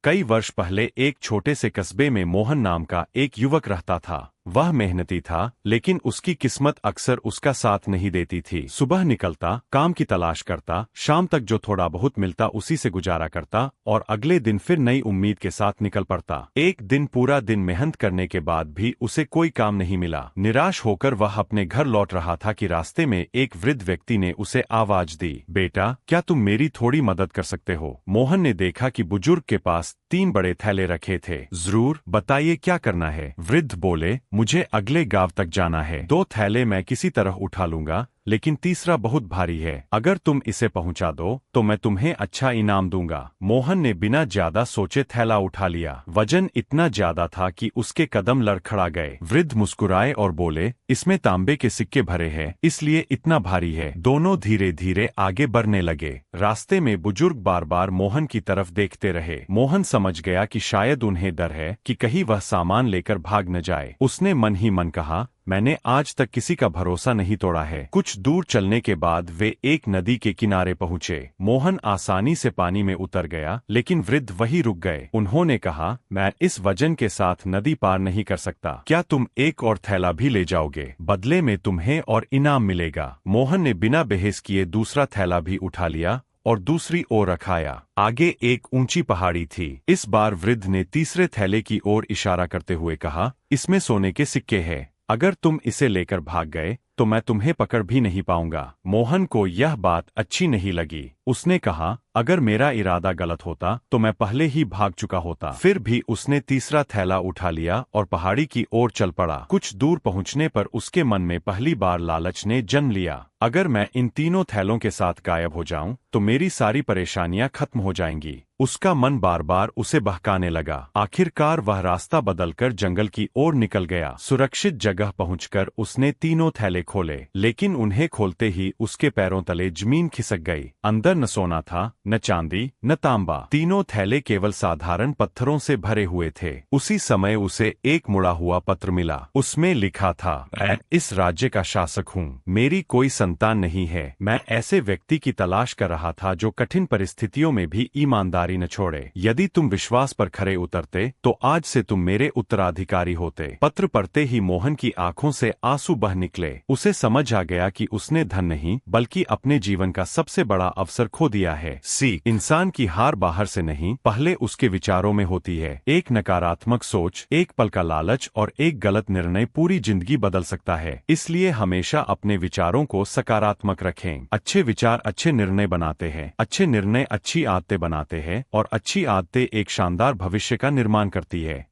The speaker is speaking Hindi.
कई वर्ष पहले एक छोटे से कस्बे में मोहन नाम का एक युवक रहता था। वह मेहनती था, लेकिन उसकी किस्मत अक्सर उसका साथ नहीं देती थी। सुबह निकलता, काम की तलाश करता, शाम तक जो थोड़ा बहुत मिलता उसी से गुजारा करता और अगले दिन फिर नई उम्मीद के साथ निकल पड़ता। एक दिन पूरा दिन मेहनत करने के बाद भी उसे कोई काम नहीं मिला। निराश होकर वह अपने घर लौट रहा था कि रास्ते में एक वृद्ध व्यक्ति ने उसे आवाज दी, बेटा, क्या तुम मेरी थोड़ी मदद कर सकते हो? मोहन ने देखा कि बुजुर्ग के पास 3 बड़े थैले रखे थे। जरूर, बताइए क्या करना है? वृद्ध बोले, मुझे अगले गांव तक जाना है। 2 थैले मैं किसी तरह उठा लूंगा, लेकिन तीसरा बहुत भारी है। अगर तुम इसे पहुंचा दो तो मैं तुम्हें अच्छा इनाम दूंगा। मोहन ने बिना ज्यादा सोचे थैला उठा लिया। वजन इतना ज्यादा था कि उसके कदम लड़खड़ा गए। वृद्ध मुस्कुराए और बोले, इसमें तांबे के सिक्के भरे हैं, इसलिए इतना भारी है। दोनों धीरे धीरे आगे बढ़ने लगे। रास्ते में बुजुर्ग बार बार मोहन की तरफ देखते रहे। मोहन समझ गया कि शायद उन्हें डर है कि कहीं वह सामान लेकर भाग न जाए। उसने मन ही मन कहा, मैंने आज तक किसी का भरोसा नहीं तोड़ा है। कुछ दूर चलने के बाद वे एक नदी के किनारे पहुंचे। मोहन आसानी से पानी में उतर गया, लेकिन वृद्ध वहीं रुक गए। उन्होंने कहा, मैं इस वजन के साथ नदी पार नहीं कर सकता। क्या तुम एक और थैला भी ले जाओगे? बदले में तुम्हें और इनाम मिलेगा। मोहन ने बिना बहस किए दूसरा थैला भी उठा लिया और दूसरी ओर रखाया। आगे एक ऊंची पहाड़ी थी। इस बार वृद्ध ने तीसरे थैले की ओर इशारा करते हुए कहा, इसमें सोने के सिक्के हैं। अगर तुम इसे लेकर भाग गए तो मैं तुम्हें पकड़ भी नहीं पाऊंगा। मोहन को यह बात अच्छी नहीं लगी। उसने कहा, अगर मेरा इरादा गलत होता तो मैं पहले ही भाग चुका होता। फिर भी उसने तीसरा थैला उठा लिया और पहाड़ी की ओर चल पड़ा। कुछ दूर पहुंचने पर उसके मन में पहली बार लालच ने जन्म लिया। अगर मैं इन तीनों थैलों के साथ गायब हो जाऊं तो मेरी सारी परेशानियां खत्म हो जाएंगी। उसका मन बार बार उसे बहकाने लगा। आखिरकार वह रास्ता बदलकर जंगल की ओर निकल गया। सुरक्षित जगह पहुंचकर उसने तीनों थैले खोले, लेकिन उन्हें खोलते ही उसके पैरों तले जमीन खिसक गई। अंदर न सोना था, न चांदी, न तांबा। तीनों थैले केवल साधारण पत्थरों से भरे हुए थे। उसी समय उसे एक मुड़ा हुआ पत्र मिला। उसमें लिखा था, मैं इस राज्य का शासक हूँ। मेरी कोई संतान नहीं है। मैं ऐसे व्यक्ति की तलाश कर रहा था जो कठिन परिस्थितियों में भी ईमानदारी न छोड़े। यदि तुम विश्वास पर खरे उतरते तो आज से तुम मेरे उत्तराधिकारी होते। पत्र पढ़ते ही मोहन की आंखों से आंसू बह निकले। उसे समझ आ गया कि उसने धन नहीं बल्कि अपने जीवन का सबसे बड़ा अवसर खो दिया है। सीख, इंसान की हार बाहर से नहीं, पहले उसके विचारों में होती है। एक नकारात्मक सोच, एक पल का लालच और एक गलत निर्णय पूरी जिंदगी बदल सकता है। इसलिए हमेशा अपने विचारों को सकारात्मक रखें। अच्छे विचार अच्छे निर्णय बनाते हैं, अच्छे निर्णय अच्छी आदतें बनाते हैं और अच्छी आदतें एक शानदार भविष्य का निर्माण करती है।